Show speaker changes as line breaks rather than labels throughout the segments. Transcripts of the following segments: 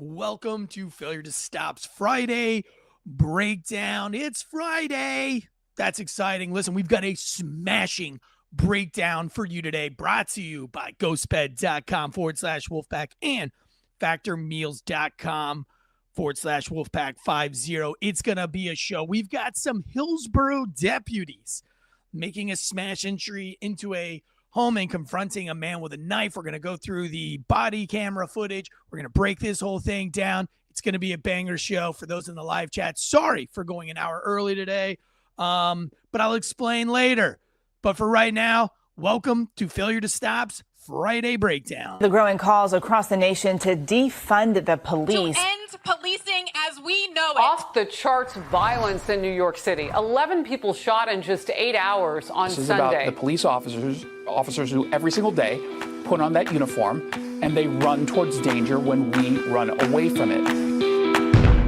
Welcome to Failure to Stop's Friday breakdown. It's Friday. That's exciting. Listen, we've got a smashing breakdown for you today, brought to you by ghostbed.com/Wolfpack and factormeals.com/Wolfpack50. It's going to be a show. We've got some Hillsborough deputies making a smash entry into a home and confronting a man with a knife. We're going to go through the body camera footage. We're going to break this whole thing down. It's going to be a banger show for those in the live chat. Sorry for going an hour early today, but I'll explain later. But for right now, welcome to Failure to Stop's Friday Breakdown.
The growing calls across the nation to defund the police.
To end policing as we know it.
Off the charts violence in New York City. 11 people shot in just 8 hours on
This is
Sunday.
about the police officers who every single day put on that uniform and they run towards danger when we run away from it.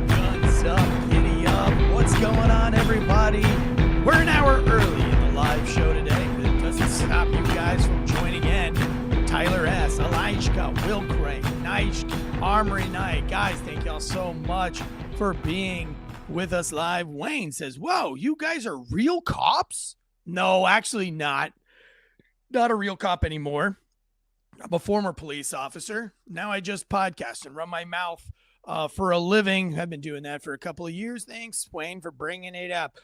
Guns up, giddy up. What's going on, everybody? We're an hour early in the live show today, but it doesn't stop you guys from joining in. Tyler S., Elijah, Will Craig, Nice, Armory Night. Guys, thank y'all so much for being with us live. Wayne says, whoa, you guys are real cops? No, actually not. Not a real cop anymore. I'm a former police officer. Now I just podcast and run my mouth for a living. I've been doing that for a couple of years. Thanks, Wayne, for bringing it up.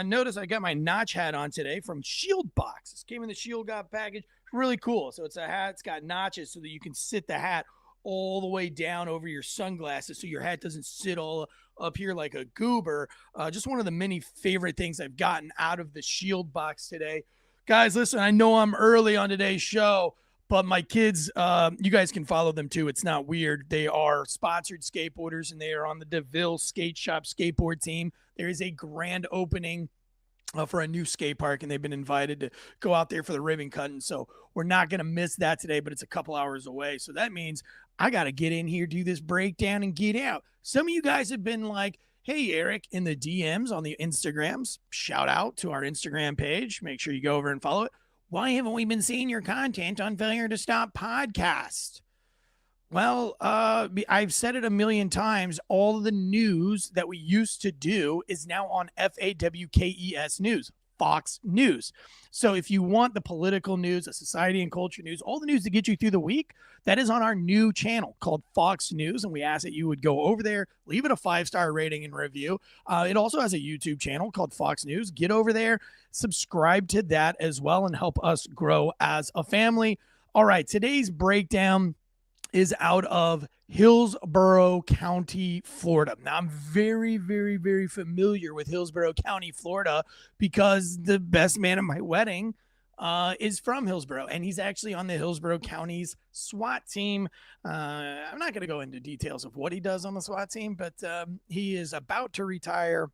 Notice I got my notch hat on today from Shield Box. This came in the Shield God package. Really cool. So it's a hat. It's got notches so that you can sit the hat all the way down over your sunglasses so your hat doesn't sit all up here like a goober. Just one of the many favorite things I've gotten out of the Shield Box today. Guys, listen, I know I'm early on today's show, but my kids, you guys can follow them too. It's not weird. They are sponsored skateboarders, and they are on the DeVille Skate Shop skateboard team. There is a grand opening for a new skate park, and they've been invited to go out there for the ribbon cutting. So we're not going to miss that today, but it's a couple hours away. So that means I got to get in here, do this breakdown, and get out. Some of you guys have been like, hey, Eric, in the DMs on the Instagrams, shout out to our Instagram page. Make sure you go over and follow it. Why haven't we been seeing your content on Failure to Stop podcast? Well, I've said it a million times. All of the news that we used to do is now on FAWKES News, Fox News. So if you want the political news, the society and culture news, all the news to get you through the week, that is on our new channel called Fox News. And we ask that you would go over there, leave it a 5-star rating and review. It also has a YouTube channel called Fox News. Get over there, subscribe to that as well, and help us grow as a family. All right, today's breakdown is out of Hillsborough County, Florida. Now, I'm very, very, very familiar with Hillsborough County, Florida, because the best man at my wedding is from Hillsborough, and he's actually on the Hillsborough County's SWAT team. I'm not going to go into details of what he does on the SWAT team, but he is about to retire.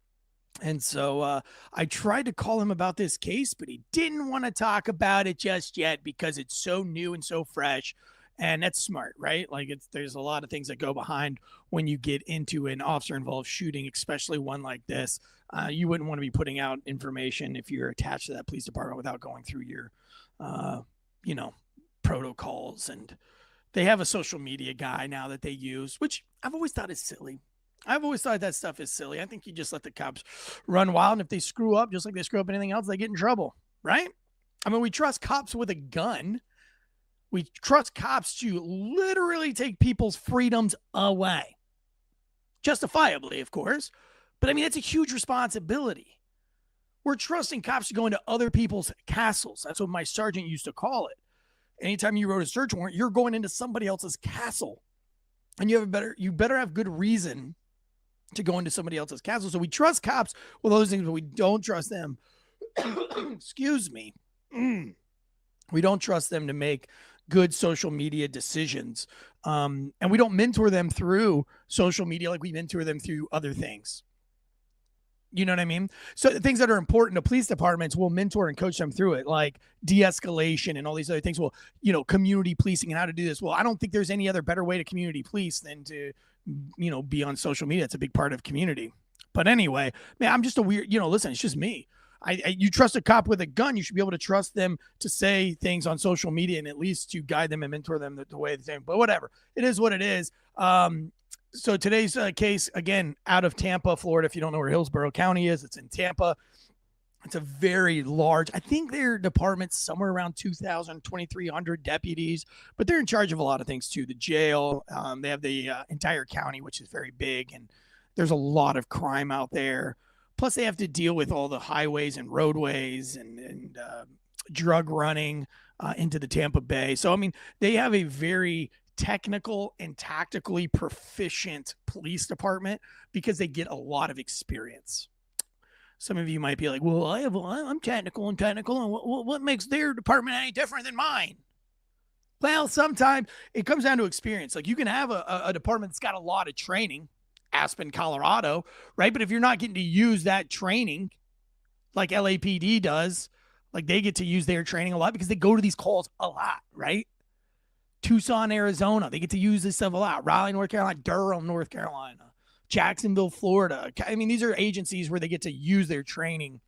And so I tried to call him about this case, but he didn't want to talk about it just yet because it's so new and so fresh. And that's smart, right? Like there's a lot of things that go behind when you get into an officer-involved shooting, especially one like this. You wouldn't want to be putting out information if you're attached to that police department without going through your, protocols. And they have a social media guy now that they use, which I've always thought is silly. I've always thought that stuff is silly. I think you just let the cops run wild, and if they screw up, just like they screw up anything else, they get in trouble, right? I mean, we trust cops with a gun. We trust cops to literally take people's freedoms away. Justifiably, of course. But I mean, it's a huge responsibility. We're trusting cops to go into other people's castles. That's what my sergeant used to call it. Anytime you wrote a search warrant, you're going into somebody else's castle. And you better have good reason to go into somebody else's castle. So we trust cops with those things, but we don't trust them. Excuse me. We don't trust them to make good social media decisions. And we don't mentor them through social media like we mentor them through other things. You know what I mean? So the things that are important to police departments, we'll mentor and coach them through it, like de-escalation and all these other things. Well, community policing and how to do this. Well, I don't think there's any other better way to community police than to, be on social media. It's a big part of community. But anyway, man, I'm just a weird, listen, it's just me. You trust a cop with a gun, you should be able to trust them to say things on social media and at least to guide them and mentor them the way they're saying. But whatever, it is what it is. So today's case, again, out of Tampa, Florida. If you don't know where Hillsborough County is, it's in Tampa. It's a very large, I think their department's somewhere around 2,000, 2,300 deputies, but they're in charge of a lot of things too. The jail, they have the entire county, which is very big, and there's a lot of crime out there. Plus, they have to deal with all the highways and roadways and drug running into the Tampa Bay. So, I mean, they have a very technical and tactically proficient police department because they get a lot of experience. Some of you might be like, well, I'm technical and what makes their department any different than mine? Well, sometimes it comes down to experience. Like you can have a department that's got a lot of training, Aspen, Colorado, right? But if you're not getting to use that training like LAPD does, like they get to use their training a lot because they go to these calls a lot, right? Tucson, Arizona, they get to use this stuff a lot. Raleigh, North Carolina, Durham, North Carolina. Jacksonville, Florida. I mean, these are agencies where they get to use their training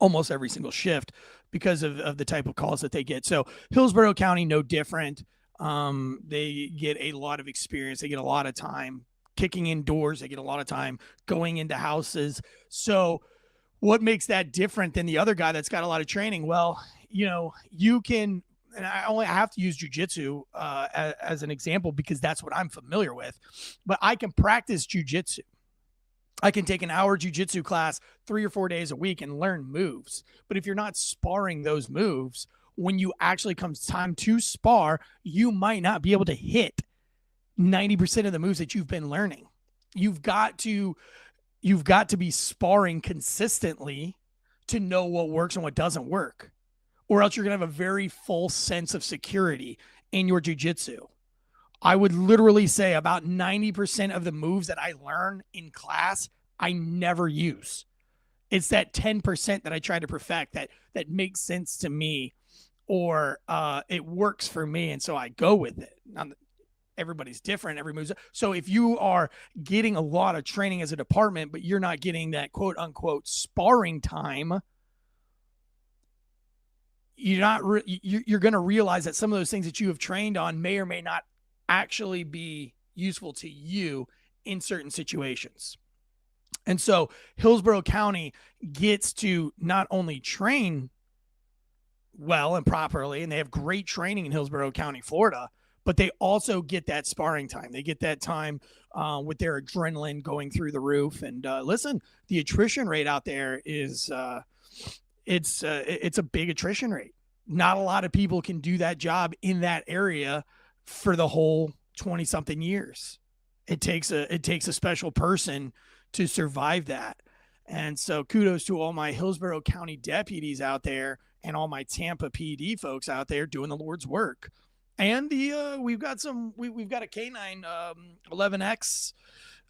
almost every single shift because of the type of calls that they get. So Hillsborough County, no different. They get a lot of experience. They get a lot of time kicking in doors. They get a lot of time going into houses. So what makes that different than the other guy that's got a lot of training? Well, you know, you can, and I only have to use jujitsu as an example because that's what I'm familiar with, but I can practice jujitsu. I can take an hour jujitsu class 3 or 4 days a week and learn moves. But if you're not sparring those moves, when you actually comes time to spar, you might not be able to hit 90% of the moves that you've been learning. You've got to be sparring consistently to know what works and what doesn't work. Or else you're going to have a very false sense of security in your jiu-jitsu. I would literally say about 90% of the moves that I learn in class, I never use. It's that 10% that I try to perfect that makes sense to me or it works for me. And so I go with it. Now, everybody's different. Every move's. So if you are getting a lot of training as a department, but you're not getting that quote unquote sparring time, you're going to realize that some of those things that you have trained on may or may not actually be useful to you in certain situations. And so Hillsborough County gets to not only train well and properly, and they have great training in Hillsborough County, Florida, but they also get that sparring time. They get that time with their adrenaline going through the roof. And listen, the attrition rate out there is it's a big attrition rate. Not a lot of people can do that job in that area for the whole 20 something years. It takes a special person to survive that. And so kudos to all my Hillsborough County deputies out there and all my Tampa PD folks out there doing the Lord's work. And we've got a K9 11X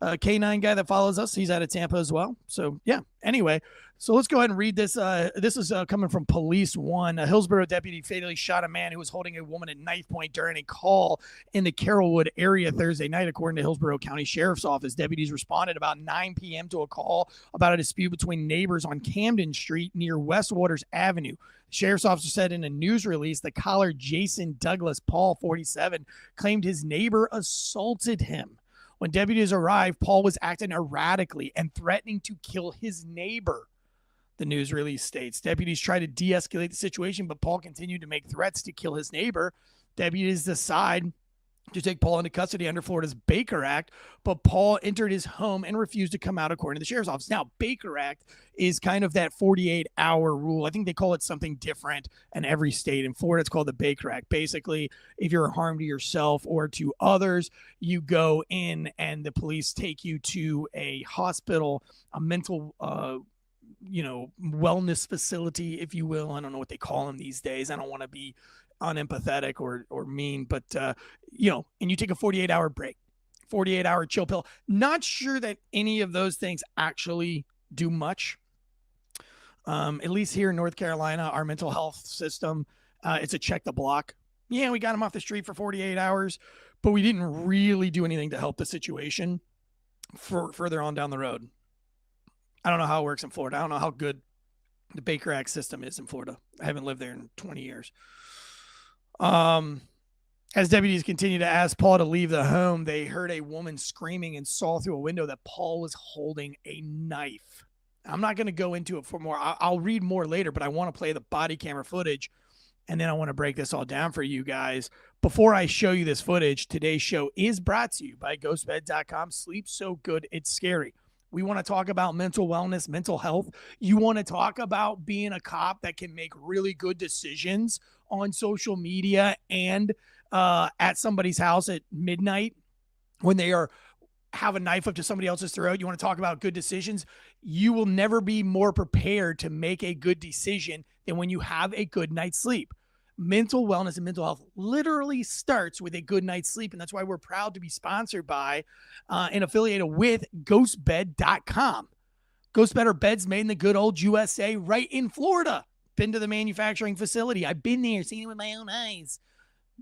K9 guy that follows us. He's out of Tampa as well. So yeah, anyway, so let's go ahead and read this. This is coming from Police One. A Hillsborough deputy fatally shot a man who was holding a woman at knife point during a call in the Carrollwood area Thursday night, according to Hillsborough County Sheriff's Office. Deputies responded about 9 p.m. to a call about a dispute between neighbors on Camden Street near West Waters Avenue. The sheriff's officer said in a news release the caller, Jason Douglas Paul, 47, claimed his neighbor assaulted him. When deputies arrived, Paul was acting erratically and threatening to kill his neighbor. The news release states deputies tried to de-escalate the situation, but Paul continued to make threats to kill his neighbor. Deputies decide to take Paul into custody under Florida's Baker Act, but Paul entered his home and refused to come out, according to the sheriff's office. Now, Baker Act is kind of that 48-hour rule. I think they call it something different in every state. In Florida, it's called the Baker Act. Basically, if you're a harm to yourself or to others, you go in and the police take you to a hospital, a mental wellness facility, if you will. I don't know what they call them these days. I don't want to be unempathetic or mean, but and you take a 48-hour break, 48-hour chill pill. Not sure that any of those things actually do much. At least here in North Carolina, our mental health system, it's a check the block. Yeah, we got him off the street for 48 hours, but we didn't really do anything to help the situation for further on down the road. I don't know how it works in Florida. I don't know how good the Baker Act system is in Florida. I haven't lived there in 20 years. As deputies continue to ask Paul to leave the home, they heard a woman screaming and saw through a window that Paul was holding a knife. I'm not going to go into it for more. I'll read more later, but I want to play the body camera footage, and then I want to break this all down for you guys. Before I show you this footage, today's show is brought to you by ghostbed.com. Sleep so good, it's scary. We want to talk about mental wellness, mental health. You want to talk about being a cop that can make really good decisions on social media and at somebody's house at midnight when they have a knife up to somebody else's throat. You want to talk about good decisions. You will never be more prepared to make a good decision than when you have a good night's sleep. Mental wellness and mental health literally starts with a good night's sleep. And that's why we're proud to be sponsored by and affiliated with ghostbed.com. Ghostbed are beds made in the good old USA right in Florida. Been to the manufacturing facility. I've been there, seen it with my own eyes.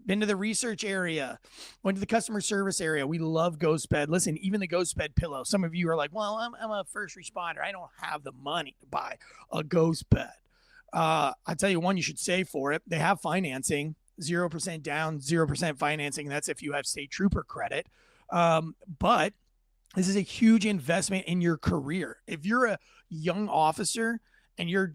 Been to the research area, went to the customer service area. We love Ghostbed. Listen, even the Ghostbed pillow. Some of you are like, well, I'm a first responder. I don't have the money to buy a Ghostbed. I tell you one, you should save for it. They have financing, 0% down, 0% financing. That's if you have state trooper credit. But this is a huge investment in your career. If you're a young officer and your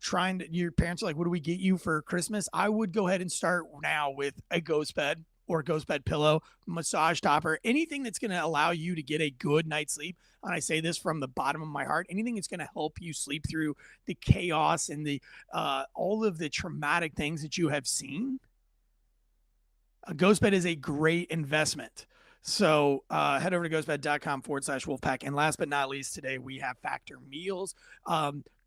parents are like, what do we get you for Christmas? I would go ahead and start now with a Ghostbed or a Ghostbed pillow, massage topper, anything that's going to allow you to get a good night's sleep. And I say this from the bottom of my heart, anything that's going to help you sleep through the chaos and the all of the traumatic things that you have seen. A Ghostbed is a great investment. So head over to ghostbed.com/Wolfpack. And last but not least, today we have Factor Meals.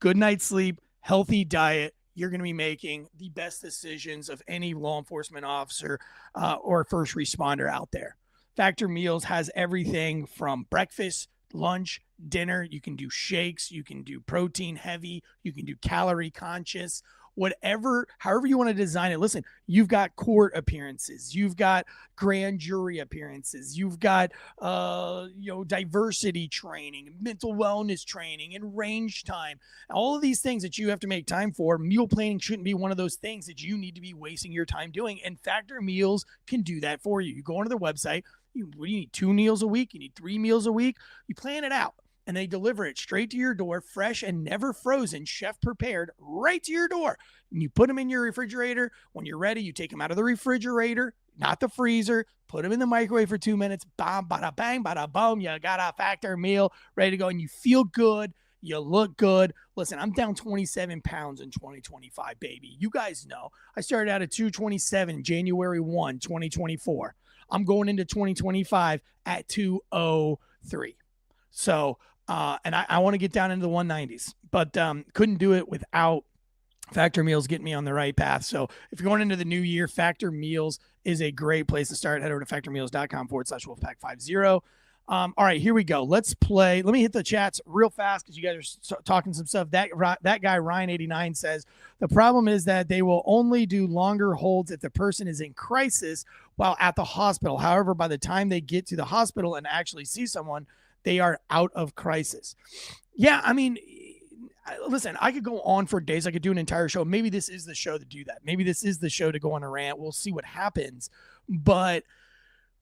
Good night's sleep, healthy diet. You're going to be making the best decisions of any law enforcement officer or first responder out there. Factor Meals has everything from breakfast, lunch, dinner. You can do shakes. You can do protein heavy. You can do calorie conscious. However you want to design it. Listen, you've got court appearances, you've got grand jury appearances, you've got diversity training, mental wellness training, and range time. All of these things that you have to make time for. Meal planning shouldn't be one of those things that you need to be wasting your time doing. And Factor Meals can do that for you. You go onto their website. You need 2 meals a week. You need 3 meals a week. You plan it out. And they deliver it straight to your door, fresh and never frozen, chef prepared, right to your door. And you put them in your refrigerator. When you're ready, you take them out of the refrigerator, not the freezer, put them in the microwave for 2 minutes, bam, bada bang, bada boom. You got a Factor meal ready to go, and you feel good. You look good. Listen, I'm down 27 pounds in 2025, baby. You guys know. I started out at 227 January 1, 2024. I'm going into 2025 at 203. So, and I want to get down into the 190s, but couldn't do it without Factor Meals getting me on the right path. So if you're going into the new year, Factor Meals is a great place to start. Head over to factormeals.com/Wolfpack50. All right, here we go. Let's play. Let me hit the chats real fast because you guys are talking some stuff. That guy, Ryan89, says, the problem is that they will only do longer holds if the person is in crisis while at the hospital. However, by the time they get to the hospital and actually see someone, they are out of crisis. Yeah, I mean, listen, I could go on for days. I could do an entire show. Maybe this is the show to do that. Maybe this is the show to go on a rant. We'll see what happens. But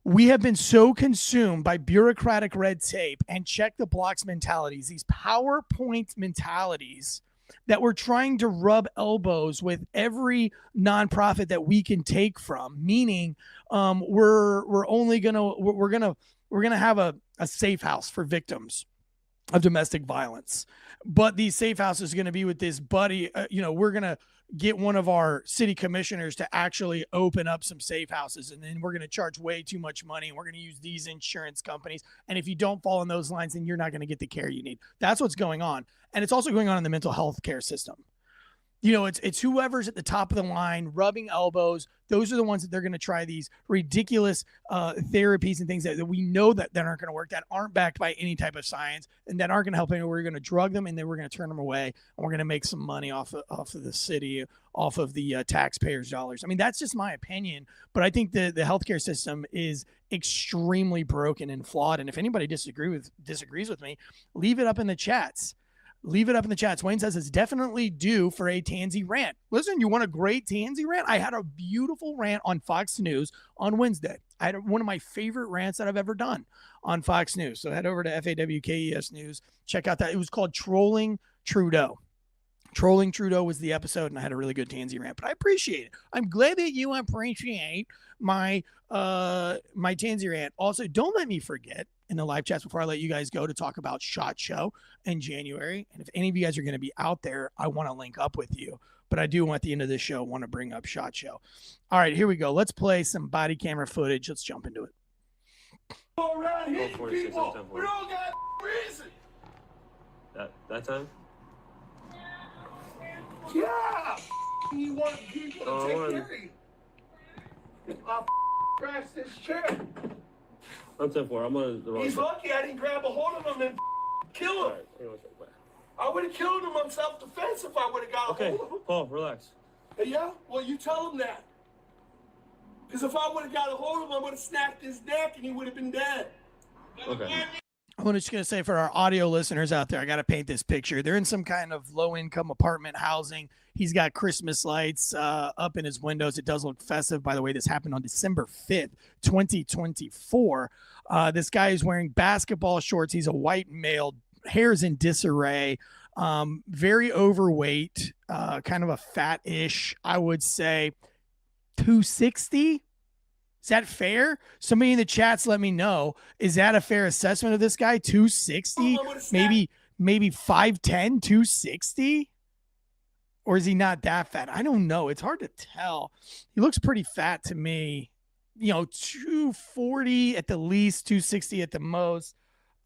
we have been so consumed by bureaucratic red tape and check the blocks mentalities, these PowerPoint mentalities, that we're trying to rub elbows with every nonprofit that we can take from. Meaning, we're gonna have a safe house for victims of domestic violence, but these safe houses are going to be with this buddy. We're going to get one of our city commissioners to actually open up some safe houses, and then we're going to charge way too much money, and we're going to use these insurance companies. And if you don't fall in those lines, then you're not going to get the care you need. That's what's going on. And it's also going on in the mental health care system. It's whoever's at the top of the line rubbing elbows. Those are the ones that they're going to try these ridiculous therapies and things that we know that aren't going to work, that aren't backed by any type of science, and that aren't going to help anyone. We're going to drug them, and then we're going to turn them away, and we're going to make some money off of the city, off of the taxpayers' dollars. I mean, that's just my opinion, but I think the healthcare system is extremely broken and flawed. And if anybody disagrees with me, leave it up in the chats. Leave it up in the chats. Wayne says it's definitely due for a Tansey rant. Listen, you want a great Tansey rant? I had a beautiful rant on Fox News on Wednesday. I had one of my favorite rants that I've ever done on Fox News. So head over to FAWKES News. Check out that. It was called Trolling Trudeau. Trolling Trudeau was the episode, and I had a really good Tansey rant, but I appreciate it. I'm glad that you appreciate my my Tansey rant. Also, don't let me forget in the live chats before I let you guys go to talk about SHOT Show in January. And if any of you guys are going to be out there, I want to link up with you. But I do, at the end of this show, want to bring up SHOT Show. All right, here we go. Let's play some body camera footage. Let's jump into it.
Go around hitting people. We don't got reason.
That time?
Yeah. You want people to take care of you. I'll crash this chair.
I'm 10-4. I'm on the wrong
He's
side.
lucky I didn't grab a hold of him and kill him. I would have killed him on self-defense if I would have got a hold of him.
Paul, relax.
Yeah? Well, you tell him that. Because if I would have got a hold of him, I would have snapped his neck and he would have been dead.
Okay.
I'm just going to say for our audio listeners out there, I got to paint this picture. They're in some kind of low-income apartment housing. He's got Christmas lights up in his windows. It does look festive. By the way, this happened on December 5th, 2024. This guy is wearing basketball shorts. He's a white male, hair's in disarray, very overweight, kind of a fat-ish, I would say, 260. Is that fair? Somebody in the chats let me know. Is that a fair assessment of this guy? 260? Maybe 5'10", 260? Or is he not that fat? I don't know. It's hard to tell. He looks pretty fat to me. 240 at the least, 260 at the most.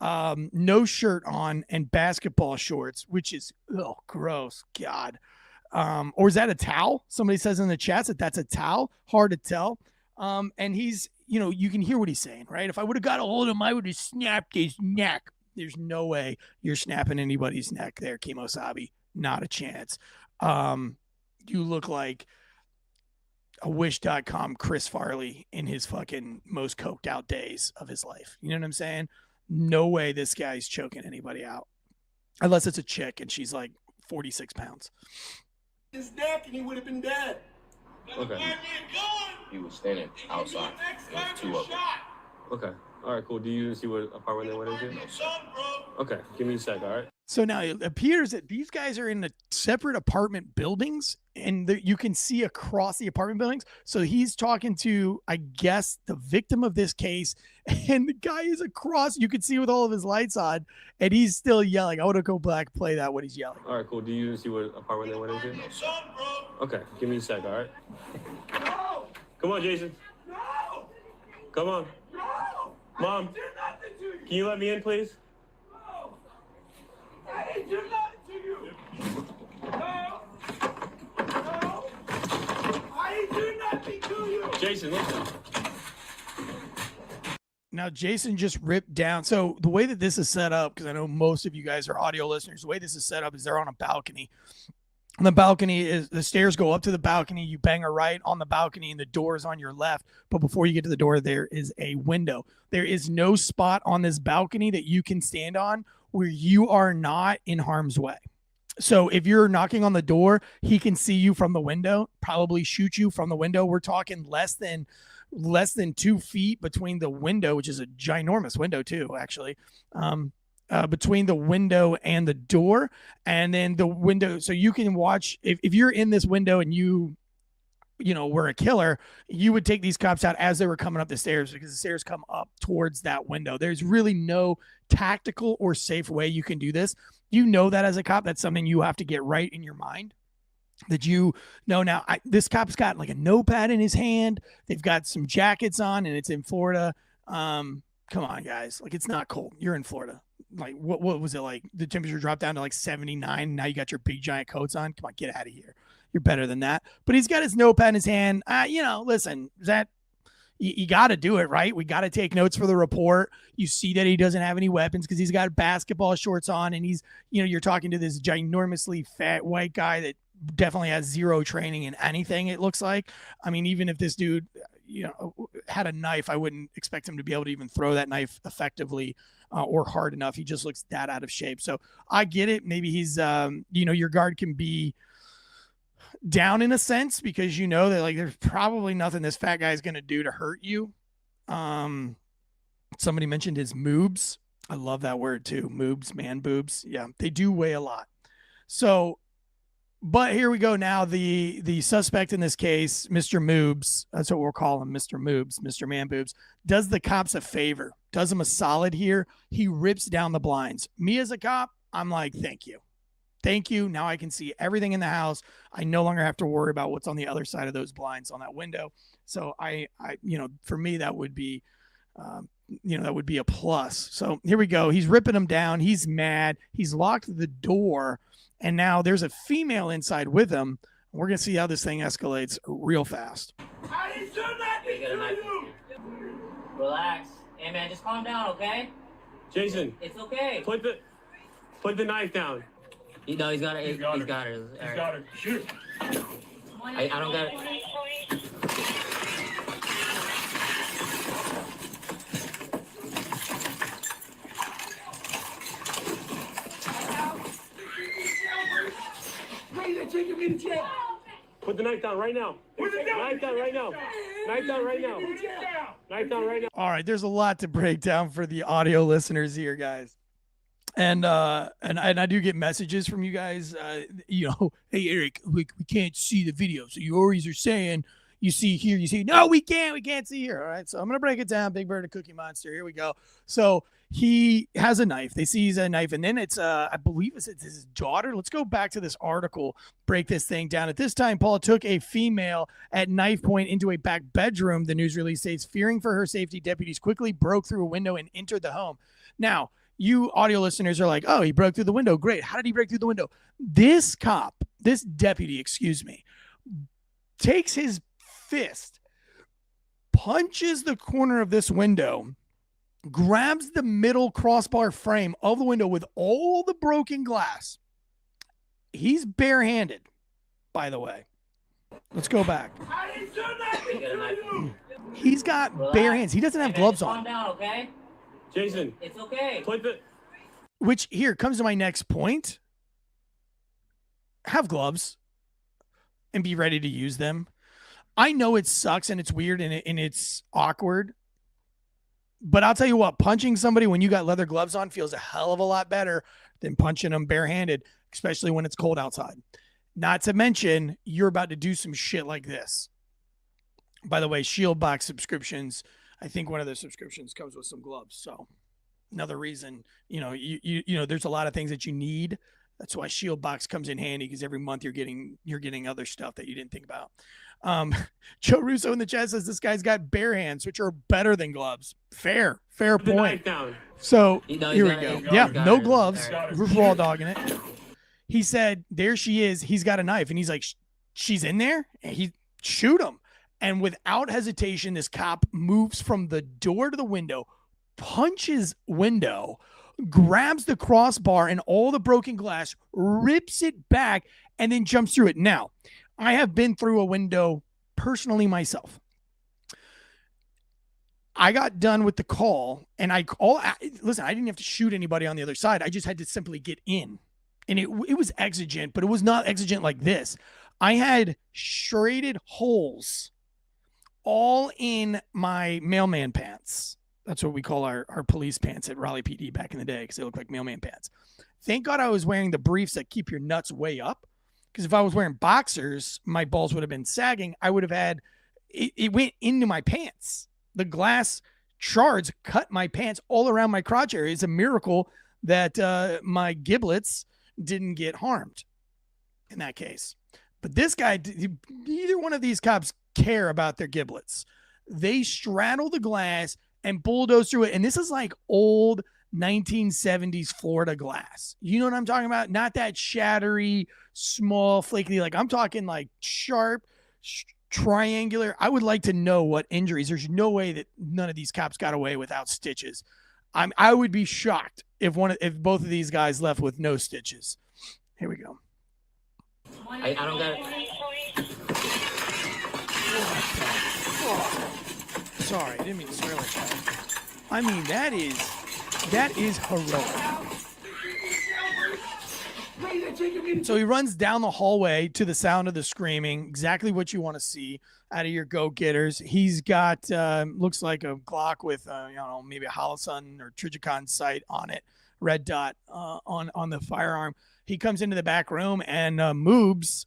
No shirt on and basketball shorts, which is gross. God. Or is that a towel? Somebody says in the chats that that's a towel. Hard to tell. And he's, you can hear what he's saying, right? If I would have got a hold of him, I would have snapped his neck. There's no way you're snapping anybody's neck there, Kimosabi. Not a chance. You look like a Wish.com Chris Farley in his fucking most coked out days of his life. You know what I'm saying? No way this guy's choking anybody out. Unless it's a chick and she's like 46 pounds.
His neck and he would have been dead.
Okay.
He was standing outside. There was two of them.
Okay. All right, cool. Do you see what apartment they went into?
No, sir.
Okay. Give me a sec, all right?
So now it appears that these guys are in the separate apartment buildings, and you can see across the apartment buildings. So he's talking to, I guess, the victim of this case, and the guy is across. You can see with all of his lights on, and he's still yelling. I want to go back, play that when he's yelling.
All right, cool. Do you see what apartment they went into?
No, sir.
Okay. Give me a sec, all right?
No!
Come on, Jason.
No!
Come on.
No!
Mom,
I did nothing to you!
can you let me in, please?
No! I didn't do nothing to you! No! No! I didn't do nothing to you!
Jason, listen.
Now, Jason just ripped down. So the way that this is set up, because I know most of you guys are audio listeners, the way this is set up is they're on a balcony. And the balcony is, the stairs go up to the balcony. You bang a right on the balcony and the door is on your left. But before you get to the door, there is a window. There is no spot on this balcony that you can stand on where you are not in harm's way. So if you're knocking on the door, he can see you from the window, probably shoot you from the window. We're talking less than 2 feet between the window, which is a ginormous window too, actually. Between the window and the door, and then the window. So you can watch, if you're in this window and you were a killer, you would take these cops out as they were coming up the stairs, because the stairs come up towards that window. There's really no tactical or safe way you can do this. That as a cop, that's something you have to get right in your mind. That now this cop's got like a notepad in his hand. They've got some jackets on, and it's in Florida. Come on, guys. Like, it's not cold. You're in Florida. Like, what was it like? The temperature dropped down to like 79. Now you got your big giant coats on. Come on, get out of here. You're better than that. But he's got his notepad in his hand. Listen, you got to do it, right? We got to take notes for the report. You see that he doesn't have any weapons because he's got basketball shorts on, and he's, you're talking to this ginormously fat white guy that definitely has zero training in anything, it looks like. I mean, even if this dude, had a knife, I wouldn't expect him to be able to even throw that knife effectively or hard enough. He just looks that out of shape. So I get it. Maybe he's, your guard can be down in a sense because you know that like there's probably nothing this fat guy is going to do to hurt you. Somebody mentioned his moobs. I love that word too. Moobs, man boobs. Yeah, they do weigh a lot. So, but here we go now. The suspect in this case, Mr. Moobs, that's what we'll call him, Mr. Moobs, Mr. Man Boobs, does the cops a favor, does him a solid here. He rips down the blinds. Me as a cop, I'm like, thank you. Thank you. Now I can see everything in the house. I no longer have to worry about what's on the other side of those blinds on that window. So I for me, that would be, that would be a plus. So here we go. He's ripping them down. He's mad. He's locked the door. And now there's a female inside with him. We're going to see how this thing escalates real fast.
I didn't do nothing to you.
Relax. Hey, man, just calm down, okay?
Jason.
It's okay.
Put the knife down.
He's got it. He's got it.
He's got it. Shoot.
I don't got it.
Taking me to jail.
Put the knife down right now. Knife down right now. Knife down right now. Knife down right now.
All right, there's a lot to break down for the audio listeners here, guys. And I do get messages from you guys. Hey Eric, we can't see the video, so you always are saying you see here, you see. No, we can't see here. All right, so I'm gonna break it down. Big Bird and Cookie Monster. Here we go. So he has a knife. They see he's a knife, and then it's I believe it's his daughter. Let's go back to this article. Break this thing down. At this time, Paula took a female at knife point into a back bedroom. The news release states, fearing for her safety, deputies quickly broke through a window and entered the home. Now, you audio listeners are like, oh, he broke through the window. Great. How did he break through the window? This deputy, takes his fist, punches the corner of this window, grabs the middle crossbar frame of the window with all the broken glass. He's barehanded, by the way. Let's go back.
I didn't do nothing to you.
He's got bare hands. He doesn't have gloves on.
Calm down, okay?
Jason.
It's okay.
Which here comes to my next point. Have gloves and be ready to use them. I know it sucks and it's weird and it's awkward. But I'll tell you what, punching somebody when you got leather gloves on feels a hell of a lot better than punching them barehanded, especially when it's cold outside. Not to mention, you're about to do some shit like this. By the way, Shield Box subscriptions, I think one of the subscriptions comes with some gloves. So another reason, there's a lot of things that you need. That's why Shield Box comes in handy, because every month you're getting other stuff that you didn't think about. Joe Russo in the chat says this guy's got bare hands, which are better than gloves. Fair point. So here we go. Yeah, no gloves. We're raw dogging it. He said, there she is. He's got a knife. And he's like, she's in there? And he shoot him. And without hesitation, this cop moves from the door to the window, punches window, grabs the crossbar and all the broken glass, rips it back, and then jumps through it. Now, I have been through a window personally myself. I got done with the call, and listen, I didn't have to shoot anybody on the other side. I just had to simply get in. And it was exigent, but it was not exigent like this. I had shredded holes all in my mailman pants. That's what we call our police pants at Raleigh PD back in the day, because they look like mailman pants. Thank God I was wearing the briefs that keep your nuts way up, because if I was wearing boxers, my balls would have been sagging. I would have had, it went into my pants. The glass shards cut my pants all around my crotch area. It's a miracle that my giblets didn't get harmed in that case. But this guy, neither one of these cops care about their giblets. They straddle the glass and bulldoze through it. And this is like old 1970s Florida glass. You know what I'm talking about? Not that shattery, small, flaky. Like, I'm talking like sharp, triangular. I would like to know what injuries. There's no way that none of these cops got away without stitches. I would be shocked if both of these guys left with no stitches. Here we go.
I don't got it.
Sorry, I didn't mean to swear like that. I mean, that is That is heroic. So he runs down the hallway to the sound of the screaming, exactly what you want to see out of your go-getters. He's got, looks like a Glock with, maybe a Holosun or Trijicon sight on it, red dot on the firearm. He comes into the back room and Moobs,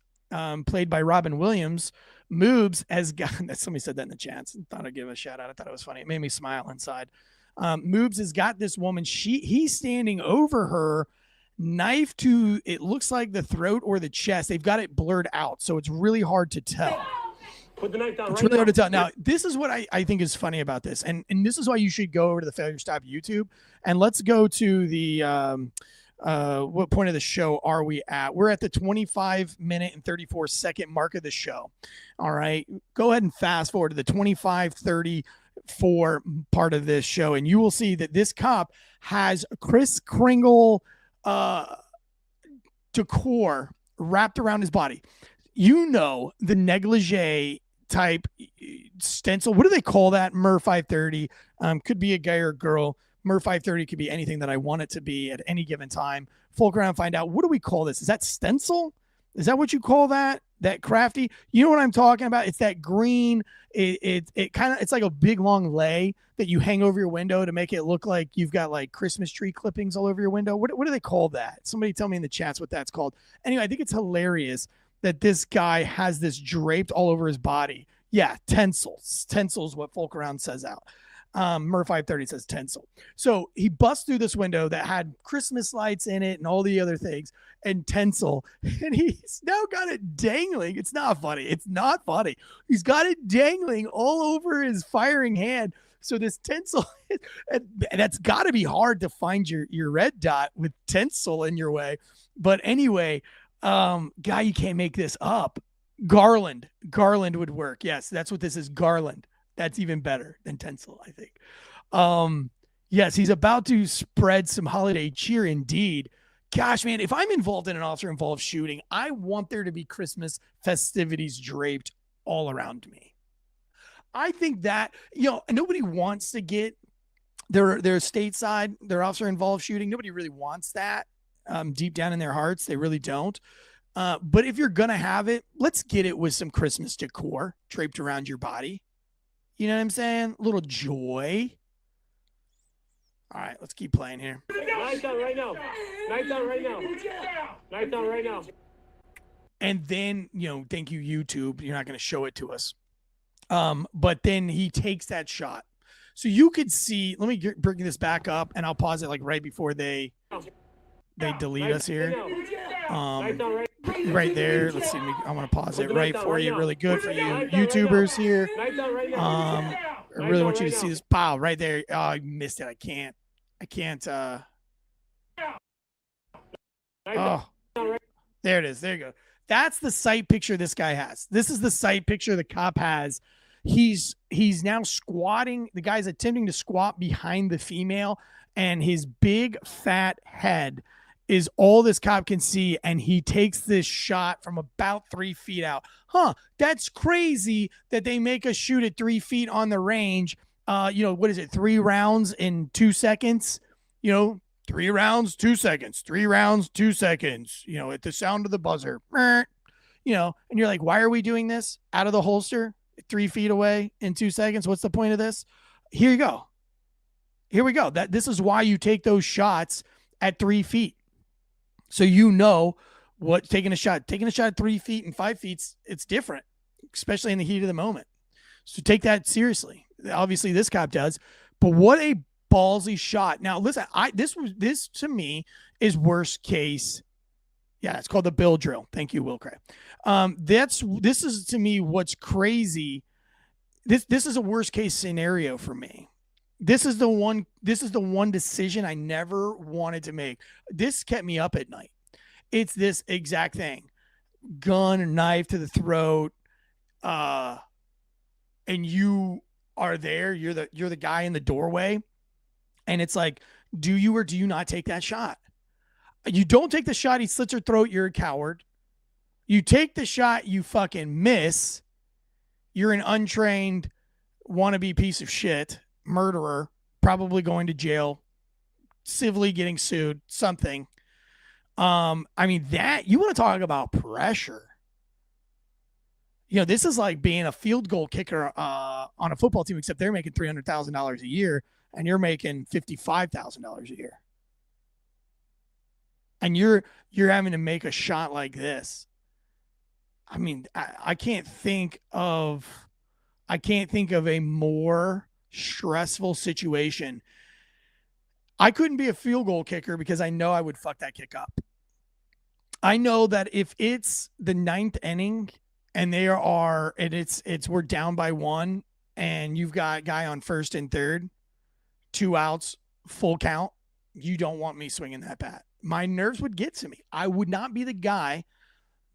played by Robin Williams, Moobs has got, somebody said that in the chat. I thought I'd give a shout out. I thought it was funny. It made me smile inside. Moobs has got this woman. He's standing over her, knife to, it looks like the throat or the chest. They've got it blurred out, so it's really hard to tell.
Put the knife down.
It's really hard to tell. Now, this is what I think is funny about this, and this is why you should go over to the Failure Stop YouTube, and let's go to the what point of the show are we at? We're at the 25-minute and 34-second mark of the show. All right, go ahead and fast forward to the 25:34 part of this show, and you will see that this cop has Kris Kringle decor wrapped around his body. The negligee type stencil. What do they call that? MER 530. Could be a guy or a girl. MER 530 could be anything that I want it to be at any given time. Folk around, find out, what do we call this? Is that stencil? Is that what you call that? That crafty? You know what I'm talking about? It's that green. It kind of, it's like a big long lay that you hang over your window to make it look like you've got like Christmas tree clippings all over your window. What do they call that? Somebody tell me in the chats what that's called. Anyway, I think it's hilarious that this guy has this draped all over his body. Yeah, tencels. Tencel is what folk around says out. MER 530 says tencel. So he busts through this window that had Christmas lights in it and all the other things and tencel, and he's now got it dangling. It's not funny. It's not funny. He's got it dangling all over his firing hand. So this tencel, and that's got to be hard to find your red dot with tencel in your way. But anyway, guy, you can't make this up. Garland would work. Yes, that's what this is. Garland. That's even better than tencel, I think. Yes, he's about to spread some holiday cheer indeed. Gosh, man, if I'm involved in an officer-involved shooting, I want there to be Christmas festivities draped all around me. I think that, nobody wants to get their stateside, their officer-involved shooting. Nobody really wants that deep down in their hearts. They really don't. But if you're going to have it, let's get it with some Christmas decor draped around your body. You know what I'm saying? A little joy. All right, let's keep playing here.
Knife down right now. Knife down right now. Knife down right now.
And then, thank you, YouTube. You're not going to show it to us. But then he takes that shot. So you could see, let me bring this back up and I'll pause it like right before they delete us here. Right there. Let's see. I want to pause it right for you. Really good for you YouTubers here. I really want you to see this. Pow, right there. Oh, I missed it. I can't. Oh, there it is. There you go. That's the sight picture this guy has. This is the sight picture the cop has. He's now squatting. The guy's attempting to squat behind the female, and his big fat head is all this cop can see, and he takes this shot from about 3 feet out. That's crazy that they make us shoot at 3 feet on the range. What is it? 3 rounds in 2 seconds? 3 rounds, 2 seconds, 3 rounds, 2 seconds, at the sound of the buzzer, and you're like, why are we doing this out of the holster 3 feet away in 2 seconds? What's the point of this? Here you go. Here we go. This is why you take those shots at 3 feet. So what taking a shot at 3 feet and 5 feet, it's different, especially in the heat of the moment. So take that seriously. Obviously this cop does, but what a ballsy shot. Now listen, this to me is worst case. Yeah, it's called the Bill drill. Thank you, Will Cray. This is to me what's crazy. This is a worst case scenario for me. This is the one decision I never wanted to make. This kept me up at night. It's this exact thing. Gun or knife to the throat. And you are there. You're the guy in the doorway. And it's like, do you or do you not take that shot? You don't take the shot, he slits your throat, you're a coward. You take the shot, you fucking miss. You're an untrained wannabe piece of shit, murderer, probably going to jail civilly getting sued, something. I mean, that you want to talk about pressure. This is like being a field goal kicker on a football team, except they're making $300,000 a year and you're making $55,000 a year. And you're having to make a shot like this. I mean, I can't think of a more stressful situation. I couldn't be a field goal kicker because I know I would fuck that kick up. I know that if it's the 9th inning and we're down by 1 and you've got a guy on first and third, 2 outs, full count, you don't want me swinging that bat. My nerves would get to me. I would not be the guy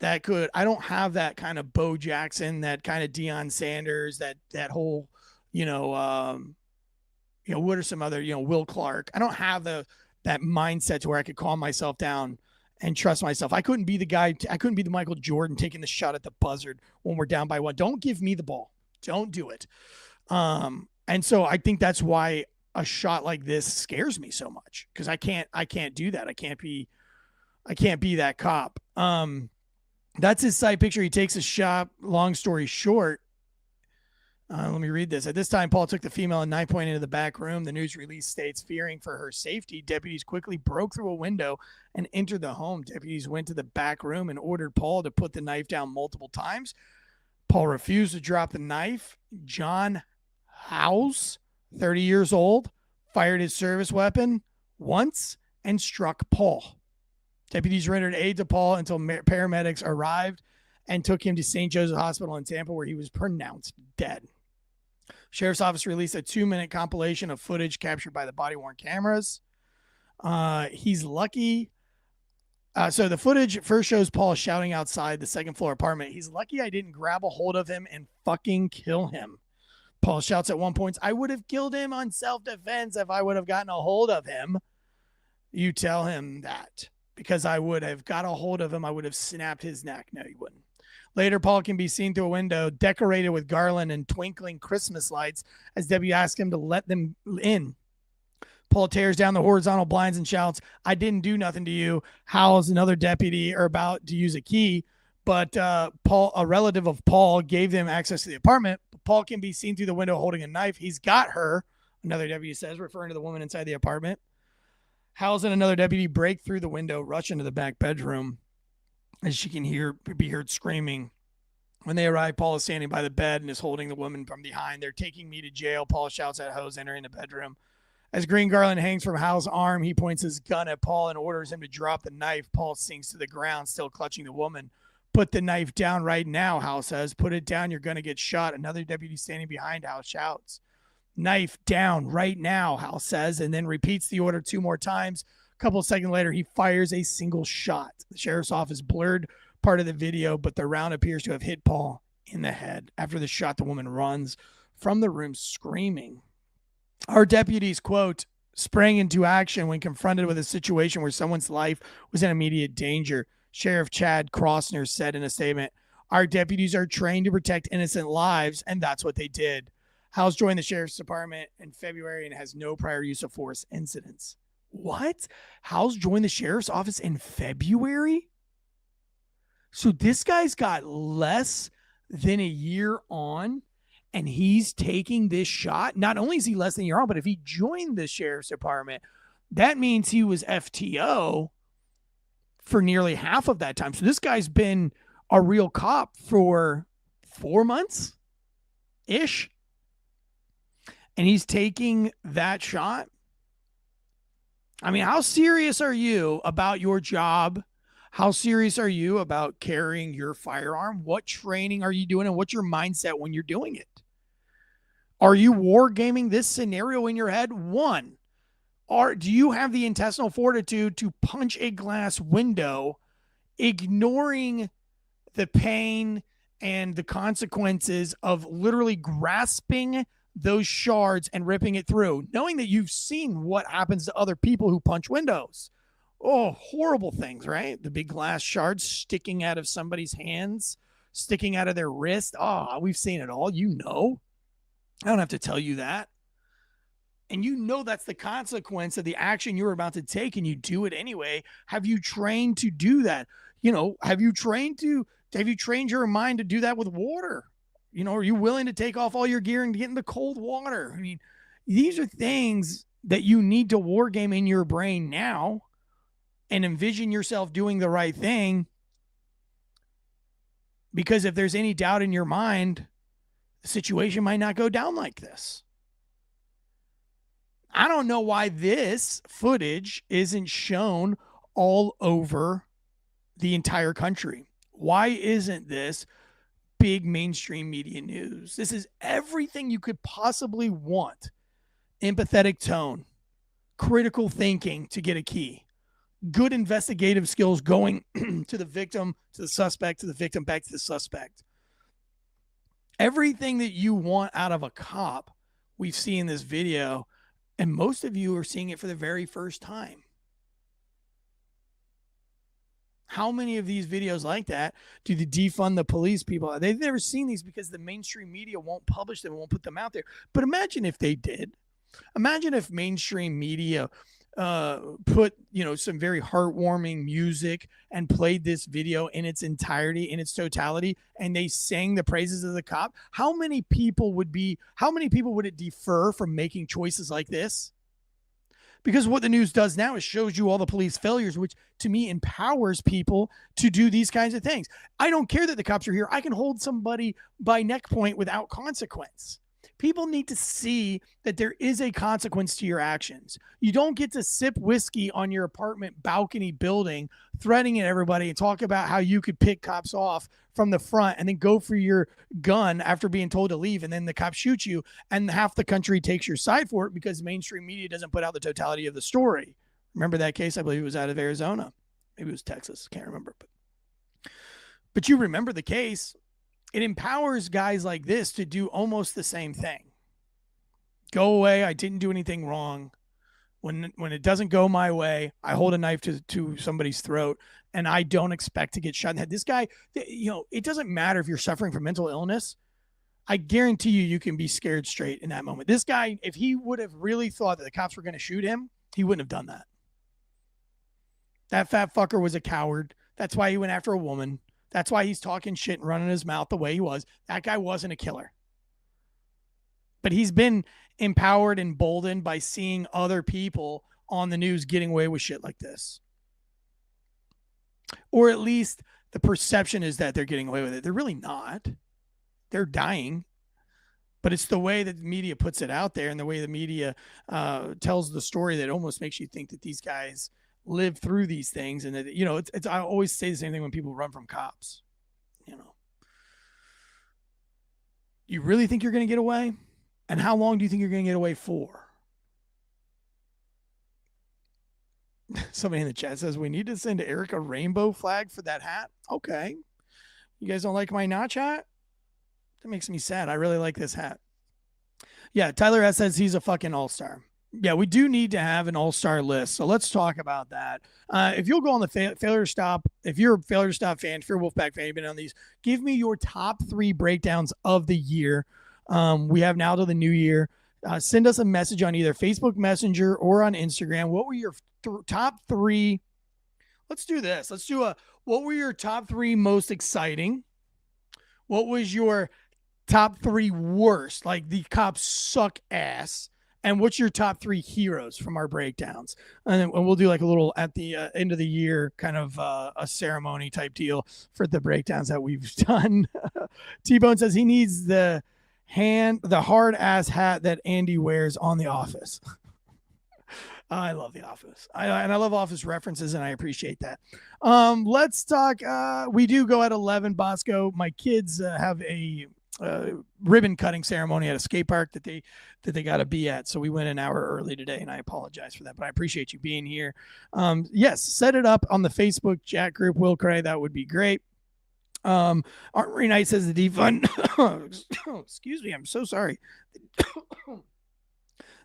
that could. I don't have that kind of Bo Jackson, that kind of Deion Sanders, that whole, what are some other, Will Clark. I don't have that mindset to where I could calm myself down and trust myself. I couldn't be the guy. I couldn't be the Michael Jordan taking the shot at the buzzard when we're down by 1. Don't give me the ball. Don't do it. And so I think that's why a shot like this scares me so much, because I can't do that. I can't be that cop. That's his side picture. He takes a shot. Long story short, let me read this. At this time, Paul took the female and knife point into the back room. The news release states, fearing for her safety, deputies quickly broke through a window and entered the home. Deputies went to the back room and ordered Paul to put the knife down multiple times. Paul refused to drop the knife. John House, 30 years old, fired his service weapon once and struck Paul. Deputies rendered aid to Paul until paramedics arrived and took him to St. Joseph Hospital in Tampa, where he was pronounced dead. Sheriff's Office released a 2-minute compilation of footage captured by the body-worn cameras. He's lucky. So the footage first shows Paul shouting outside the second-floor apartment. He's lucky I didn't grab a hold of him and fucking kill him. Paul shouts at one point, I would have killed him on self-defense if I would have gotten a hold of him. You tell him that. Because I would have got a hold of him, I would have snapped his neck. No, you wouldn't. Later, Paul can be seen through a window decorated with garland and twinkling Christmas lights as Debbie asks him to let them in. Paul tears down the horizontal blinds and shouts, I didn't do nothing to you. Howes, another deputy, are about to use a key, but Paul, a relative of Paul, gave them access to the apartment. Paul can be seen through the window holding a knife. He's got her, another deputy says, referring to the woman inside the apartment. Howes and another deputy break through the window, rush into the back bedroom, as she can be heard screaming. When they arrive, Paul is standing by the bed and is holding the woman from behind. They're taking me to jail, Paul shouts at Howes, entering the bedroom. As green garland hangs from Howes' arm, he points his gun at Paul and orders him to drop the knife. Paul sinks to the ground, still clutching the woman. Put the knife down right now, Howes says. Put it down, you're going to get shot. Another deputy standing behind Howes shouts. Knife down right now, Howes says, and then repeats the order 2 more times. A couple of seconds later, he fires a single shot. The sheriff's office blurred part of the video, but the round appears to have hit Paul in the head. After the shot, the woman runs from the room screaming. Our deputies, quote, sprang into action when confronted with a situation where someone's life was in immediate danger. Sheriff Chad Crossner said in a statement, our deputies are trained to protect innocent lives, and that's what they did. Howes joined the sheriff's department in February and has no prior use of force incidents. What? Howes joined the sheriff's office in February? So this guy's got less than a year on, and he's taking this shot. Not only is he less than a year on, but if he joined the sheriff's department, that means he was FTO for nearly half of that time. So this guy's been a real cop for 4 months-ish. And he's taking that shot. I mean, how serious are you about your job? How serious are you about carrying your firearm? What training are you doing, and what's your mindset when you're doing it? Are you wargaming this scenario in your head? 1, do you have the intestinal fortitude to punch a glass window, ignoring the pain and the consequences of literally grasping those shards and ripping it through, knowing that you've seen what happens to other people who punch windows? Oh, horrible things, right? The big glass shards sticking out of somebody's hands, sticking out of their wrist. Oh, we've seen it all. You know. I don't have to tell you that. and you know that's the consequence of the action you're about to take, and you do it anyway, have you trained to do that? Have you trained your mind to do that with water? Are you willing to take off all your gear and get in the cold water? I mean, these are things that you need to war game in your brain now and envision yourself doing the right thing. Because if there's any doubt in your mind, the situation might not go down like this. I don't know why this footage isn't shown all over the entire country. Why isn't this big mainstream media news? This is everything you could possibly want. Empathetic tone, critical thinking to get a key, good investigative skills going to the victim, to the suspect, to the victim, back to the suspect. Everything that you want out of a cop, we've seen in this video, and most of you are seeing it for the very first time. How many of these videos like that do the defund the police people? They've never seen these because the mainstream media won't publish them, won't put them out there. But imagine if they did. Imagine if mainstream media put, some very heartwarming music and played this video in its entirety, in its totality, and they sang the praises of the cop. How many people would it defer from making choices like this? Because what the news does now is shows you all the police failures, which to me empowers people to do these kinds of things. I don't care that the cops are here. I can hold somebody by neck point without consequence. People need to see that there is a consequence to your actions. You don't get to sip whiskey on your apartment balcony building, threatening at everybody and talk about how you could pick cops off from the front and then go for your gun after being told to leave, and then the cops shoot you and half the country takes your side for it because mainstream media doesn't put out the totality of the story. Remember that case? I believe it was out of Arizona. Maybe it was Texas. Can't remember. But you remember the case. It empowers guys like this to do almost the same thing. Go away. I didn't do anything wrong. When it doesn't go my way, I hold a knife to somebody's throat, and I don't expect to get shot in the head. This guy, it doesn't matter if you're suffering from mental illness. I guarantee you can be scared straight in that moment. This guy, if he would have really thought that the cops were going to shoot him, he wouldn't have done that. That fat fucker was a coward. That's why he went after a woman. That's why he's talking shit and running his mouth the way he was. That guy wasn't a killer. But he's been empowered and emboldened by seeing other people on the news getting away with shit like this. Or at least the perception is that they're getting away with it. They're really not. They're dying. But it's the way that the media puts it out there and the way the media tells the story that almost makes you think that these guys live through these things. And that, I always say the same thing when people run from cops. You really think you're going to get away? And how long do you think you're going to get away for? Somebody in the chat says, we need to send Eric a rainbow flag for that hat. Okay. You guys don't like my notch hat? That makes me sad. I really like this hat. Yeah, Tyler S says he's a fucking all-star. Yeah, we do need to have an all-star list. So let's talk about that. If you'll go on the Failure Stop, if you're a Failure Stop fan, if you're a Wolfpack fan, you've been on these, give me your top 3 breakdowns of the year. We have now to the new year. Send us a message on either Facebook Messenger or on Instagram. What were your top 3? Let's do this. Let's do what were your top 3 most exciting? What was your top 3 worst? Like the cops suck ass. And what's your top 3 heroes from our breakdowns? And we'll do like a little at the end of the year kind of a ceremony type deal for the breakdowns that we've done. T-Bone says he needs the hard ass hat that Andy wears on The Office. I love The Office. I love Office references, and I appreciate that. Let's talk. We do go at 11, Bosco. My kids have a ribbon cutting ceremony at a skate park that they got to be at. So we went an hour early today, and I apologize for that, but I appreciate you being here. Yes, set it up on the Facebook chat group, Will Cray. That would be great. Armory Knight says the defund. Excuse me. I'm so sorry.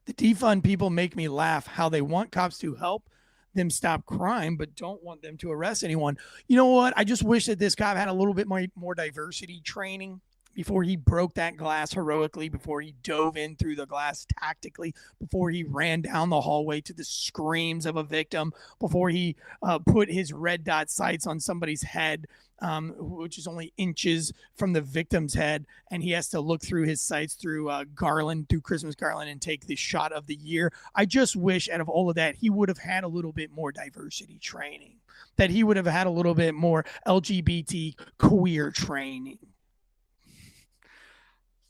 The defund people make me laugh how they want cops to help them stop crime, but don't want them to arrest anyone. You know what? I just wish that this cop had a little bit more diversity training. before he broke that glass heroically, before he dove in through the glass tactically, before he ran down the hallway to the screams of a victim, before he put his red dot sights on somebody's head, which is only inches from the victim's head, and he has to look through his sights through Christmas garland, and take the shot of the year. I just wish out of all of that, he would have had a little bit more diversity training, that he would have had a little bit more LGBT queer training.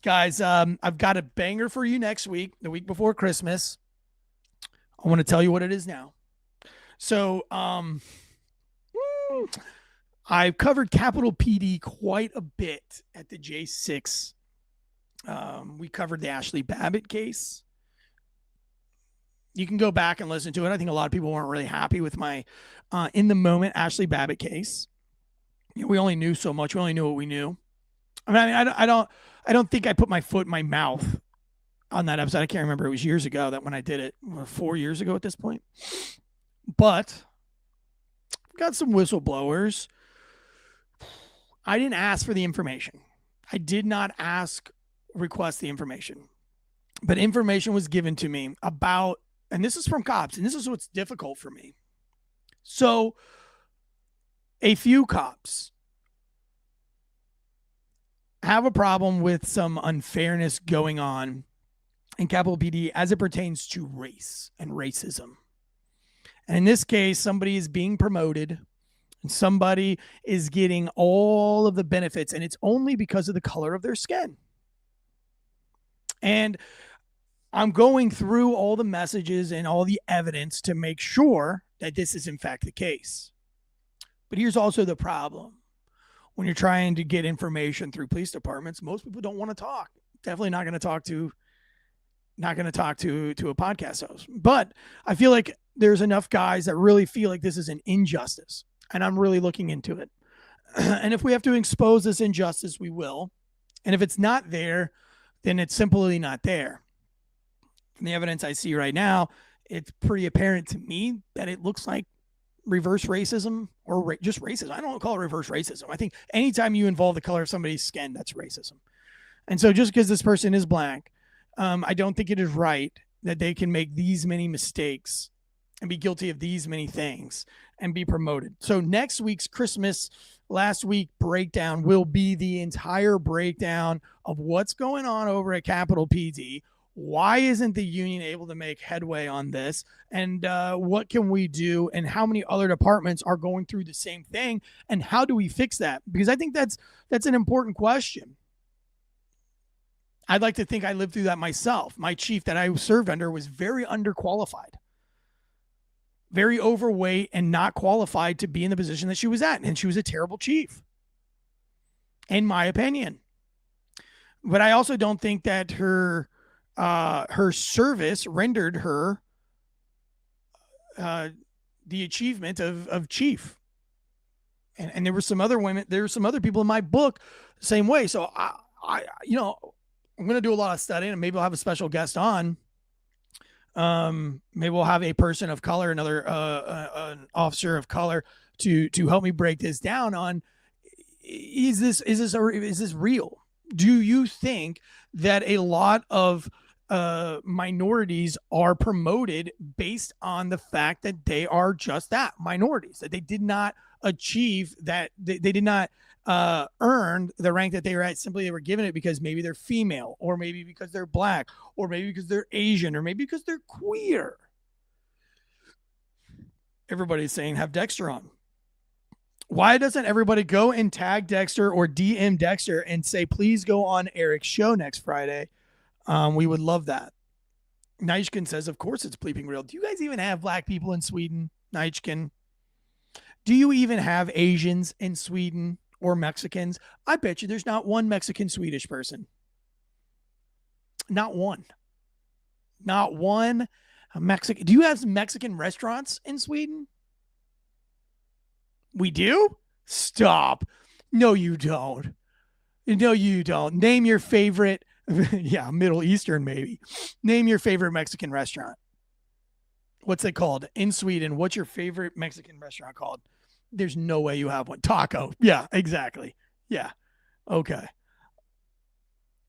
Guys, I've got a banger for you next week, the week before Christmas. I want to tell you what it is now. So, I've covered Capitol PD quite a bit at the J6. We covered the Ashley Babbitt case. You can go back and listen to it. I think a lot of people weren't really happy with my in the moment Ashley Babbitt case. We only knew so much. We only knew what we knew. I don't think I put my foot in my mouth on that episode. I can't remember. It was years ago that when I did it, 4 years ago at this point. But I've got some whistleblowers. I didn't ask for the information. I did not request the information. But information was given to me about, and this is from cops, and this is what's difficult for me. So a few cops have a problem with some unfairness going on in Capitol PD as it pertains to race and racism. And in this case, somebody is being promoted and somebody is getting all of the benefits, and it's only because of the color of their skin. And I'm going through all the messages and all the evidence to make sure that this is in fact the case. But here's also the problem. When you're trying to get information through police departments, most people don't want to talk. Definitely not going to talk to a podcast host. But I feel like there's enough guys that really feel like this is an injustice, and I'm really looking into it. And if we have to expose this injustice, we will. And if it's not there, then it's simply not there. From the evidence I see right now, it's pretty apparent to me that it looks like reverse racism or just racism. I don't call it reverse racism. I think anytime you involve the color of somebody's skin, that's racism. And so just because this person is black, I don't think it is right that they can make these many mistakes and be guilty of these many things and be promoted. So next week's Christmas last week breakdown will be the entire breakdown of what's going on over at Capitol PD. Why isn't the union able to make headway on this? And what can we do? And how many other departments are going through the same thing? And how do we fix that? Because I think that's an important question. I'd like to think I lived through that myself. My chief that I served under was very underqualified, very overweight, and not qualified to be in the position that she was at. And she was a terrible chief, in my opinion. But I also don't think that her service rendered her the achievement of chief. And there were some other women, there were some other people in my book the same way. So I I'm going to do a lot of studying, and maybe I'll have a special guest on. Maybe we'll have a person of color, another an officer of color to help me break this down on, is this real? Do you think that a lot of minorities are promoted based on the fact that they are just that, minorities, that they did not achieve that, they did not earn the rank that they were at, simply they were given it because maybe they're female, or maybe because they're black, or maybe because they're Asian, or maybe because they're queer? Everybody's saying have Dexter on. Why doesn't everybody go and tag Dexter or DM Dexter and say, please go on Eric's show next Friday? We would love that. Nijkin says, of course it's bleeping real. Do you guys even have black people in Sweden, Nijkin? Do you even have Asians in Sweden or Mexicans? I bet you there's not one Mexican Swedish person. Not one. Not one Mexican. Do you have some Mexican restaurants in Sweden? We do? Stop. No, you don't. No, you don't. Name your favorite. Yeah, Middle Eastern, maybe. Name your favorite Mexican restaurant. What's it called? In Sweden, what's your favorite Mexican restaurant called? There's no way you have one. Taco. Yeah, exactly. Yeah. Okay.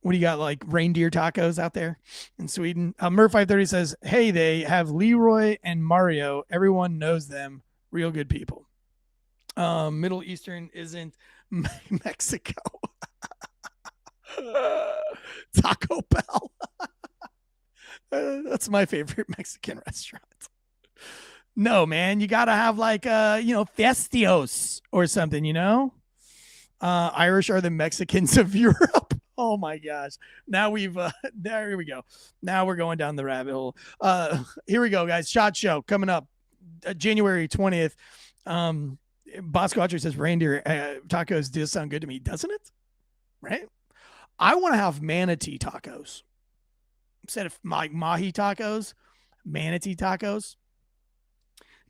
What do you got, like reindeer tacos out there in Sweden? Mur530 says, hey, they have Leroy and Mario. Everyone knows them. Real good people. Middle Eastern isn't Mexico. Taco Bell. That's my favorite Mexican restaurant. No, man, you got to have like, Festios or something, Irish are the Mexicans of Europe. Oh my gosh. Now here we go. Now we're going down the rabbit hole. Here we go, guys. SHOT Show coming up January 20th. Bosco Archer says reindeer tacos do sound good to me, doesn't it? Right? I want to have manatee tacos instead of mahi tacos, manatee tacos.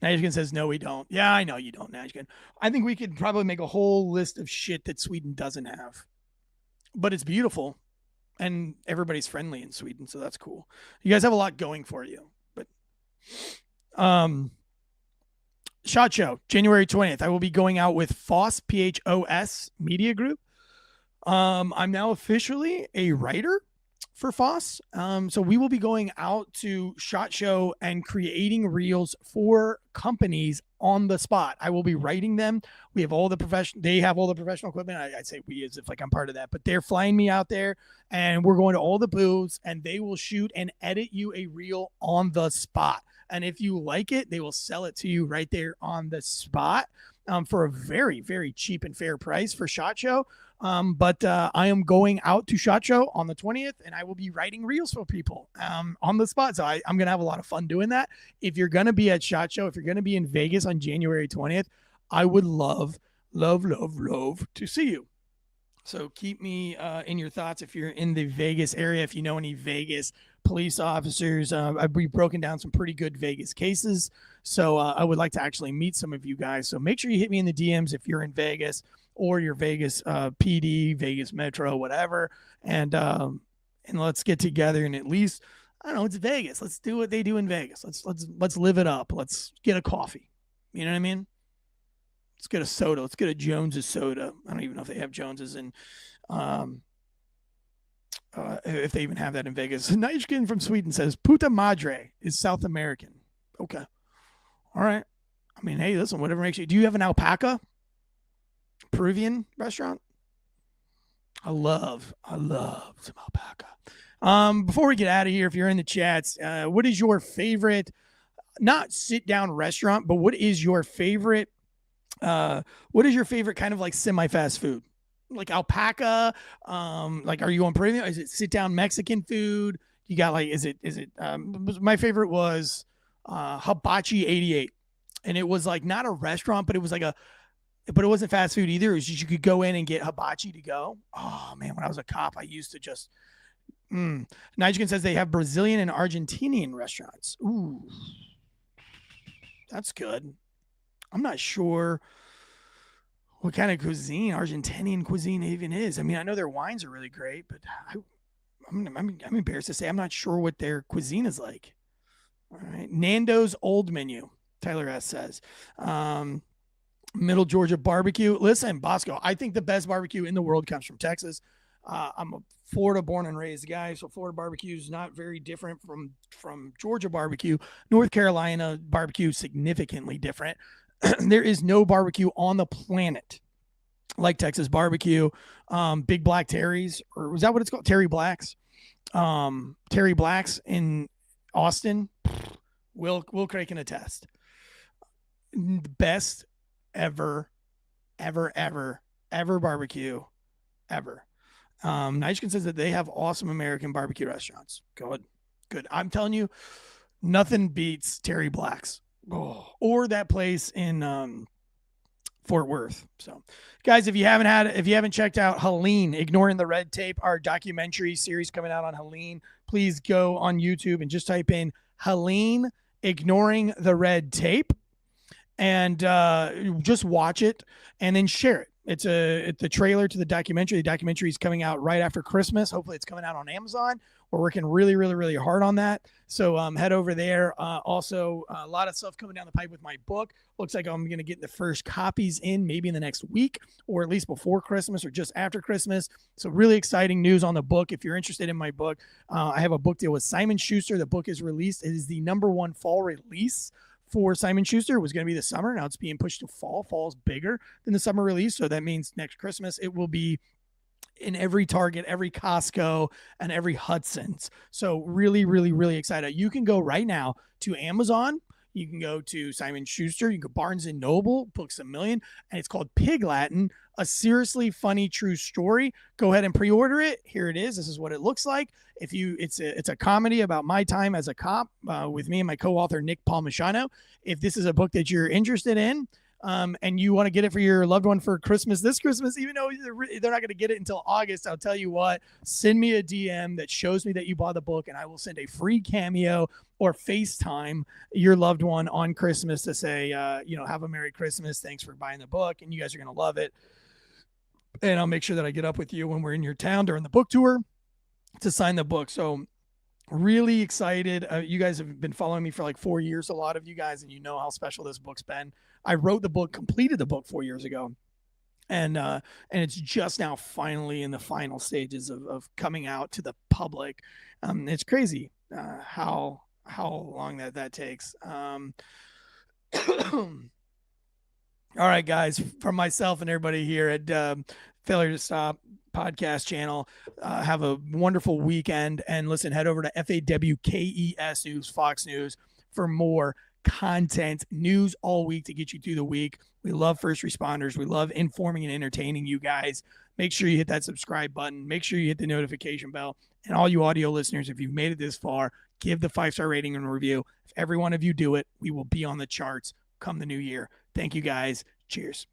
Najkin says, no, we don't. Yeah, I know you don't, Najkin. I think we could probably make a whole list of shit that Sweden doesn't have. But it's beautiful, and everybody's friendly in Sweden, so that's cool. You guys have a lot going for you. But SHOT Show, January 20th. I will be going out with FOSS, PHOS Media Group. I'm now officially a writer for FOSS. So we will be going out to SHOT Show and creating reels for companies on the spot. I will be writing them. We have all the they have all the professional equipment. I'd say we as if like I'm part of that, but they're flying me out there and we're going to all the booths and they will shoot and edit you a reel on the spot. And if you like it, they will sell it to you right there on the spot for a very, very cheap and fair price for SHOT Show. But I am going out to SHOT Show on the 20th and I will be writing reels for people on the spot. So I'm going to have a lot of fun doing that. If you're going to be at SHOT Show, if you're going to be in Vegas on January 20th, I would love to see you. So keep me in your thoughts if you're in the Vegas area, if you know any Vegas police officers. We've broken down some pretty good Vegas cases. So I would like to actually meet some of you guys. So make sure you hit me in the DMs if you're in Vegas or your Vegas PD, Vegas Metro, whatever. And let's get together and at least, I don't know, it's Vegas. Let's do what they do in Vegas. Let's live it up. Let's get a coffee. You know what I mean? Let's get a soda. Let's get a Jones's soda. I don't even know if they have Jones's in, if they even have that in Vegas. Nijkin from Sweden says, Puta Madre is South American. Okay. All right. I mean, hey, listen, whatever makes you. Do you have an alpaca? Peruvian restaurant? I love some alpaca. Before we get out of here, if you're in the chats, what is your favorite, not sit down restaurant, but what is your favorite kind of like semi-fast food? Like alpaca, like are you on Peruvian? Is it sit down Mexican food? You got like, is it my favorite was Hibachi 88. And it was like not a restaurant, but it was like but it wasn't fast food either. It was just, you could go in and get hibachi to go. Oh man, when I was a cop, I used to just, Nigel says they have Brazilian and Argentinian restaurants. Ooh, that's good. I'm not sure what kind of cuisine Argentinian cuisine even is. I mean, I know their wines are really great, but I'm embarrassed to say I'm not sure what their cuisine is like. All right, Nando's old menu, Tyler S says. Middle Georgia barbecue. Listen, Bosco, I think the best barbecue in the world comes from Texas. I'm a Florida born and raised guy, so Florida barbecue is not very different from Georgia barbecue. North Carolina barbecue is significantly different. There is no barbecue on the planet like Texas barbecue. Big Black Terry's, or was that what it's called? Terry Blacks. Terry Blacks in Austin. Will Craig can attest. The best ever barbecue ever. Nijkin says that they have awesome American barbecue restaurants. Good. I'm telling you, nothing beats Terry Black's. Oh, or that place in Fort Worth. So, guys, if you haven't checked out Helene, Ignoring the Red Tape, our documentary series coming out on Helene, please go on YouTube and just type in Helene, Ignoring the Red Tape, and just watch it and then share it. It's the trailer to the documentary. The documentary is coming out right after Christmas. Hopefully it's coming out on Amazon. We're working really, really, really hard on that. So head over there. Also, a lot of stuff coming down the pipe with my book. Looks like I'm going to get the first copies in maybe in the next week, or at least before Christmas or just after Christmas. So really exciting news on the book. If you're interested in my book, I have a book deal with Simon Schuster. The book is released. It is the #1 fall release for Simon Schuster. It was going to be the summer. Now it's being pushed to fall. Fall's bigger than the summer release. So that means next Christmas it will be in every Target, every Costco, and every Hudson's. So really, really, really excited. You can go right now to Amazon. You can go to Simon Schuster. You can go Barnes & Noble, Books A Million, and it's called Pig Latin, a seriously funny true story. Go ahead and pre-order it. Here it is. This is what it looks like. It's a comedy about my time as a cop with me and my co-author, Nick Palmisano. If this is a book that you're interested in, and you want to get it for your loved one for Christmas this Christmas, even though they're not going to get it until August, I'll tell you what, send me a DM that shows me that you bought the book, and I will send a free Cameo or FaceTime your loved one on Christmas to say, have a Merry Christmas. Thanks for buying the book, and you guys are going to love it. And I'll make sure that I get up with you when we're in your town during the book tour to sign the book. So really excited. You guys have been following me for like 4 years, a lot of you guys, and you know how special this book's been. I wrote the book, completed the book 4 years ago, and it's just now finally in the final stages of coming out to the public. It's crazy how long that takes. All right, guys, from myself and everybody here at Failure to Stop podcast channel, have a wonderful weekend, and listen, head over to FAWKES News, Fox News, for more content, news all week to get you through the week. We love first responders. We love informing and entertaining you guys. Make sure you hit that subscribe button. Make sure you hit the notification bell. And all you audio listeners, if you've made it this far, give the 5-star rating and review. If every one of you do it, we will be on the charts come the new year. Thank you guys. Cheers.